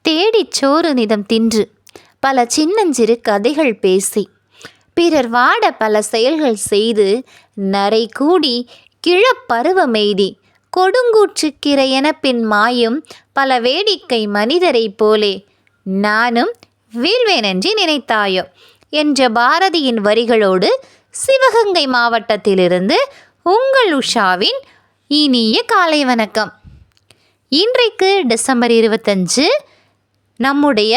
தேடிச் சோறு நிதம் தின்று பல சின்னஞ்சிறு கதைகள் பேசி பிறர் வாட பல செயல்கள் செய்து நரை கூடி கிழப்பருவமெய்தி கொடுங்கூற்றுக்கிறையென பின் மாயும் பல வேடிக்கை மனிதரைப் போலே நானும் வீழ்வேனென்று நினைத்தாயோ என்ற பாரதியின் வரிகளோடு சிவகங்கை மாவட்டத்திலிருந்து உங்கள் உஷாவின் இனிய காலை வணக்கம். இன்றைக்கு டிசம்பர் 25 நம்முடைய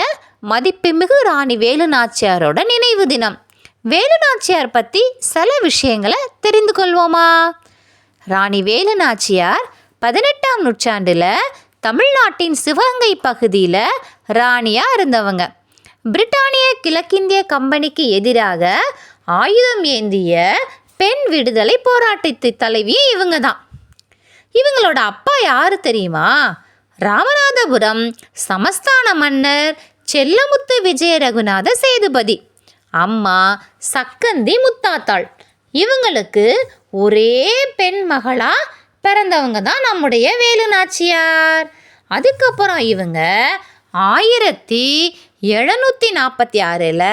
மதிப்புமிகு ராணி வேலுநாச்சியாரோட நினைவு தினம். வேலுநாச்சியார் பற்றி சில விஷயங்களை தெரிந்து கொள்வோமா? ராணி வேலுநாச்சியார் 18ஆம் நூற்றாண்டில் தமிழ்நாட்டின் சிவகங்கை பகுதியில் ராணியாக இருந்தவங்க. பிரிட்டானிய கிழக்கிந்திய கம்பெனிக்கு எதிராக ஆயுதம் ஏந்திய பெண் விடுதலை போராட்டத்து தலைவி இவங்க தான். இவங்களோட அப்பா யாரு தெரியுமா? ராமநாதபுரம் சமஸ்தான மன்னர் செல்லமுத்து விஜய ரகுநாத சேதுபதி. அம்மா சக்கந்தி முத்தாத்தாள். இவங்களுக்கு ஒரே பெண் மகளா பிறந்தவங்க தான் நம்முடைய வேலுநாச்சியார். அதுக்கப்புறம் இவங்க 1746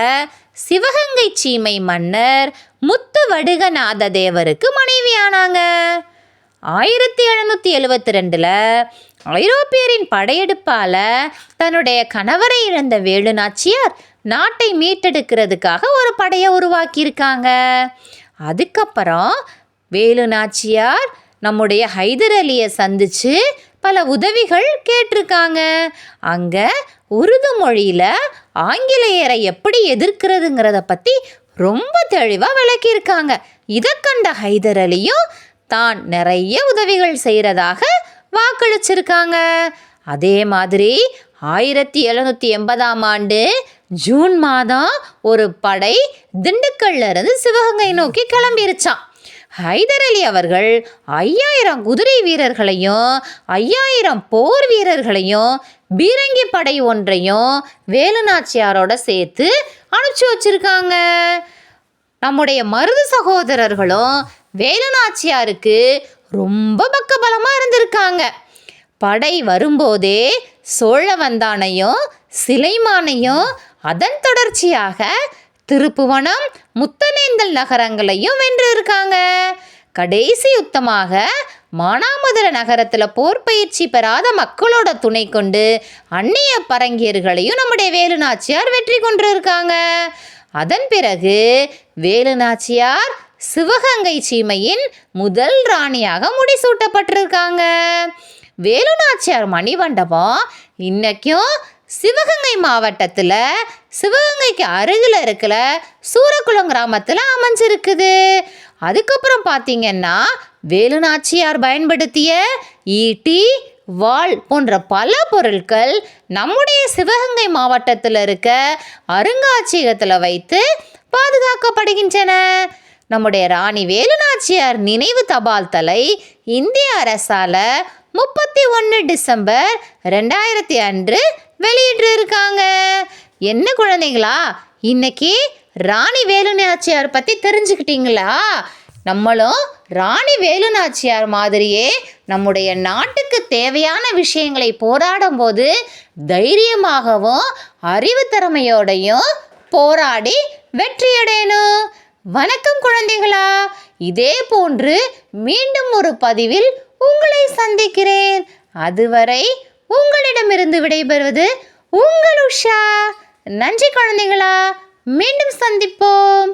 சிவகங்கை சீமை மன்னர் முத்து வடுகநாத தேவருக்கு மனைவியானாங்க. 1772 ஐரோப்பியரின் படையெடுப்பால் தன்னுடைய கணவரை இழந்த வேலுநாச்சியார் நாட்டை மீட்டெடுக்கிறதுக்காக ஒரு படையை உருவாக்கியிருக்காங்க. அதுக்கப்புறம் வேலுநாச்சியார் நம்முடைய ஹைதர் அலியை சந்தித்து பல உதவிகள் கேட்டிருக்காங்க. அங்கே உருது மொழியில் ஆங்கிலேயரை எப்படி எதிர்க்கிறதுங்கிறத பற்றி ரொம்ப தெளிவாக விளக்கியிருக்காங்க. இதை கண்ட ஹைதர் அலியும் தான் நிறைய உதவிகள் செய்கிறதாக வாக்களிச்சிருக்காங்க. அதே மாதிரி 1780 ஜூன் மாதம் ஒரு படை திண்டுக்கல்ல இருந்து சிவகங்கை நோக்கி கிளம்பிருச்சான். ஹைதர் அலி அவர்கள் 5000 குதிரை வீரர்களையும் 5000 போர் வீரர்களையும் பீரங்கி படை ஒன்றையும் வேலுநாச்சியாரோட சேர்த்து அனுப்பிச்சி வச்சிருக்காங்க. நம்முடைய மருது சகோதரர்களும் வேலுநாச்சியாருக்கு ரொம்ப பக்கபலமாக இருந்திருக்காங்க. படை வரும்போதே சோழவந்தானையும் சிலைமானையும் அதன் தொடர்ச்சியாக திருப்புவனம் முத்தனேந்தல் நகரங்களையும் வென்றிருக்காங்க. கடைசி யுத்தமாக மானாமதுர நகரத்தில் போர் பயிற்சி பெறாத மக்களோட துணை கொண்டு அந்நிய பரங்கியர்களையும் நம்முடைய வேலுநாச்சியார் வெற்றி கொண்டிருக்காங்க. அதன் பிறகு வேலுநாச்சியார் சிவகங்கை சீமையின் முதல் ராணியாக முடிசூட்டப்பட்டிருக்காங்க. வேலுநாச்சியார் மணிமண்டபம் இன்னைக்கும் சிவகங்கை மாவட்டத்தில் சிவகங்கைக்கு அருகில் இருக்கிற சூரக்குளம் கிராமத்தில் அமைஞ்சிருக்குது. அதுக்கப்புறம் பார்த்தீங்கன்னா வேலுநாச்சியார் பயன்படுத்திய ஈட்டி வாள் போன்ற பல பொருட்கள் நம்முடைய சிவகங்கை மாவட்டத்தில் இருக்க அருங்காட்சியகத்தில் வைத்து பாதுகாக்கப்படுகின்றன. நம்முடைய ராணி வேலுநாச்சியார் நினைவு தபால் தலை இந்திய அரசால் 31 டிசம்பர் 2000 வெளியிட்டிருக்காங்க. என்ன குழந்தைங்களா, இன்னைக்கு ராணி வேலுநாச்சியார் பற்றி தெரிஞ்சுக்கிட்டீங்களா? நம்மளும் ராணி வேலுநாச்சியார் மாதிரியே நம்முடைய நாட்டுக்கு தேவையான விஷயங்களை போராடும் போது தைரியமாகவும் அறிவு திறமையோடையும் போராடி வெற்றியடையணும். வணக்கம் குழந்தைகளா. இதே போன்று மீண்டும் ஒரு பதிவில் உங்களை சந்திக்கிறேன். அதுவரை உங்களிடமிருந்து விடைபெறுவது உங்கள் உஷா. நன்றி குழந்தைகளா. மீண்டும் சந்திப்போம்.